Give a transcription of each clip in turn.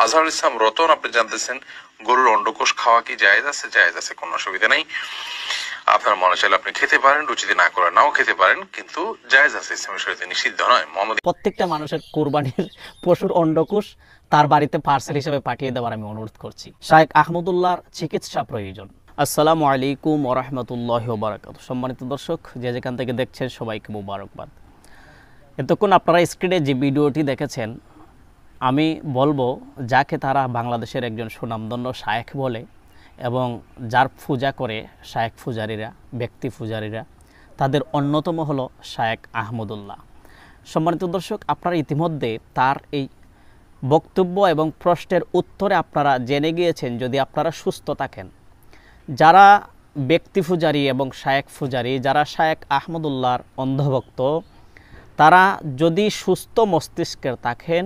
আজহারুল ইসলাম রতন, আপনি জানতেছেন গরুর অন্ডকোষ খাওয়া কি জায়েজ আছে? জায়েজ আছে, কোনো অসুবিধা নেই। আপনার মনে চাইলে আপনি খেতে পারেন, রুচিতে না করে নাও খেতে পারেন, কিন্তু জায়েজ আছে, ইসলামের শরীয়তে নিষিদ্ধ নয়। প্রত্যেকটা মানুষের কোরবানির পশুর অন্ডকোষ তার বাড়িতে পার্সেল হিসেবে পাঠিয়ে দেওয়ার আমি অনুরোধ করছি। শায়েখ আহমদুল্লাহর চিকিৎসা প্রয়োজন। আসসালামু আলাইকুম ওয়া রাহমাতুল্লাহি ওয়া বারাকাতুহু। সম্মানিত দর্শক, যে যেখান থেকে দেখছেন সবাইকে মুবারকবাদ। এতক্ষণ আপনারা স্ক্রিনে যে ভিডিওটি দেখেছেন, আমি বলবো যাকে তারা বাংলাদেশের একজন সুনামধন্য শায়েখ বলে এবং যার পূজা করে শায়েখ পূজারীরা, ব্যক্তি পূজারীরা, তাদের অন্যতম হলো শায়েখ আহমদুল্লাহ। সম্মানিত দর্শক, আপনারা ইতিমধ্যে তার এই বক্তব্য এবং প্রশ্নের উত্তরে আপনারা জেনে গিয়েছেন। যদি আপনারা সুস্থ থাকেন, যারা ব্যক্তি পূজারী এবং শায়েখ পূজারী, যারা শায়েখ আহমদুল্লাহর অন্ধভক্ত, তারা যদি সুস্থ মস্তিষ্কের থাকেন,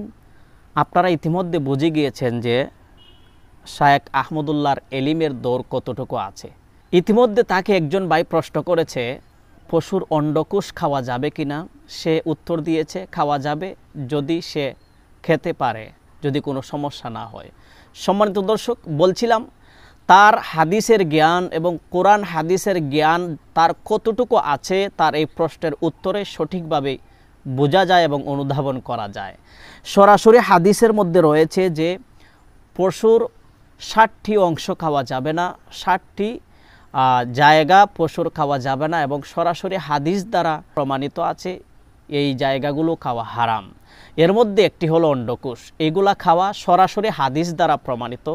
আপনারা ইতিমধ্যে বুঝে গিয়েছেন যে শায়েখ আহমদুল্লাহর এলিমের দৌড় কতটুকু আছে। ইতিমধ্যে তাকে একজন ভাই প্রশ্ন করেছে পশুর অন্ডকোষ খাওয়া যাবে কি না। সে উত্তর দিয়েছে খাওয়া যাবে, যদি সে খেতে পারে, যদি কোনো সমস্যা না হয়। সম্মানিত দর্শক, বলছিলাম তার হাদিসের জ্ঞান এবং কোরআন হাদিসের জ্ঞান তার কতটুকু আছে, তার এই প্রশ্নের উত্তরে সঠিকভাবে বোঝা যায় এবং অনুধাবন করা যায়। সরাসরি হাদিসের মধ্যে রয়েছে যে পশুর 60টি অংশ খাওয়া যাবে না, 60টি জায়গা পশুর খাওয়া যাবে না, এবং সরাসরি হাদিস দ্বারা প্রমাণিত আছে এই জায়গাগুলো খাওয়া হারাম। এর মধ্যে একটি হলো অন্ডকোষ। এগুলা খাওয়া সরাসরি হাদিস দ্বারা প্রমাণিত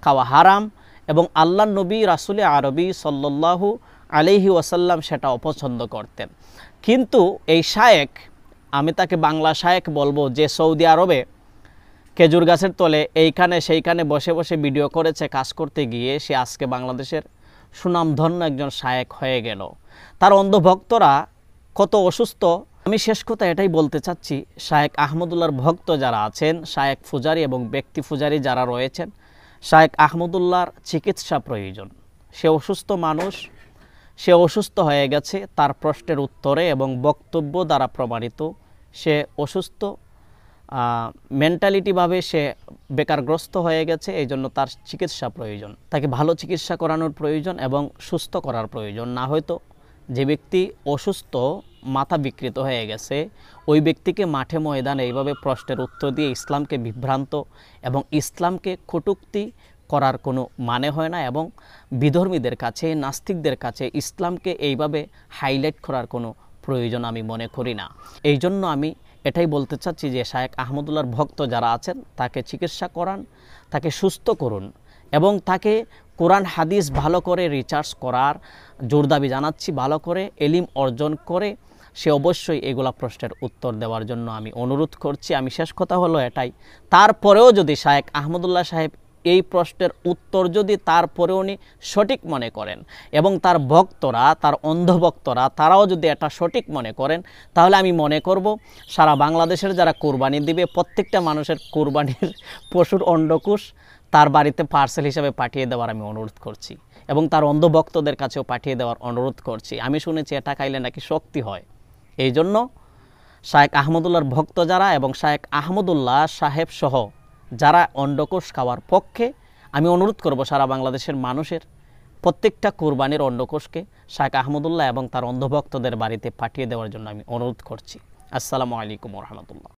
খাওয়া হারাম, এবং আল্লাহ নবী রাসূল আরবি সাল্লাল্লাহু আলাইহি ওয়াসাল্লাম সেটা অপছন্দ করতেন। কিন্তু এই শায়েখ, আমি তাকে বাংলা শায়েখ বলবো, যে সৌদি আরবে খেজুর গাছের তলে এইখানে সেইখানে বসে বসে ভিডিও করেছে কাজ করতে গিয়ে, সে আজকে বাংলাদেশের সুনামধন্য একজন শায়েখ হয়ে গেল। তার অন্ধভক্তরা কত অসুস্থ। আমি শেষ কথা এটাই বলতে চাচ্ছি, শায়েখ আহমদুল্লাহর ভক্ত যারা আছেন, শায়েখ পূজারী এবং ব্যক্তি পূজারী যারা রয়েছেন, শায়েখ আহমদুল্লাহর চিকিৎসা প্রয়োজন। সে অসুস্থ মানুষ, সে অসুস্থ হয়ে গেছে তার প্রশ্নের উত্তরে এবং বক্তব্য দ্বারা প্রমাণিত। সে অসুস্থ, মেন্টালিটিভাবে সে বেকারগ্রস্ত হয়ে গেছে, এই জন্য তার চিকিৎসা প্রয়োজন। তাকে ভালো চিকিৎসা করানোর প্রয়োজন এবং সুস্থ করার প্রয়োজন। না হয়তো যে ব্যক্তি অসুস্থ, মাথা বিকৃত হয়ে গেছে, ওই ব্যক্তিকে মাঠে ময়দানে এইভাবে প্রশ্নের উত্তর দিয়ে ইসলামকে বিভ্রান্ত এবং ইসলামকে কটূক্তি করার কোনো মানে হয় না, এবং বিধর্মীদের কাছে, নাস্তিকদের কাছে ইসলামকে এইভাবে হাইলাইট করার কোনো প্রয়োজন আমি মনে করি না। এই জন্য আমি এটাই বলতে চাচ্ছি যে শায়েখ আহমদুল্লাহর ভক্ত যারা আছেন, তাকে চিকিৎসা করান, তাকে সুস্থ করুন, এবং তাকে কোরআন হাদিস ভালো করে রিসার্চ করার জোর দাবি জানাচ্ছি। ভালো করে এলিম অর্জন করে সে অবশ্যই এগুলা প্রশ্নের উত্তর দেওয়ার জন্য আমি অনুরোধ করছি। আমি শেষ কথা হলো এটাই, তারপরেও যদি শায়েখ আহমদুল্লাহ সাহেব এই প্রশ্নের উত্তর যদি তারপরে উনি সঠিক মনে করেন এবং তার ভক্তরা, তার অন্ধভক্তরা, তারাও যদি এটা সঠিক মনে করেন, তাহলে আমি মনে করব সারা বাংলাদেশের যারা কোরবানি দিবে, প্রত্যেকটা মানুষের কোরবানির পশুর অন্ডকোষ তার বাড়িতে পার্সেল হিসেবে পাঠিয়ে দেওয়ার আমি অনুরোধ করছি, এবং তার অন্ধভক্তদের কাছেও পাঠিয়ে দেওয়ার অনুরোধ করছি। আমি শুনেছি এটা খাইলে নাকি শক্তি হয়। এই জন্য শায়েখ আহমদুল্লাহর ভক্ত যারা এবং শায়েখ আহমদুল্লাহ সাহেব সহ যারা অন্ডকোষ খাওয়ার পক্ষে, আমি অনুরোধ করব সারা বাংলাদেশের মানুষের প্রত্যেকটা কোরবানির অন্ডকোষকে শায়েখ আহমদুল্লাহ এবং তার অন্ধভক্তদের বাড়িতে পাঠিয়ে দেওয়ার জন্য আমি অনুরোধ করছি। আসসালামু আলাইকুম ওয়া রাহমাতুল্লাহ।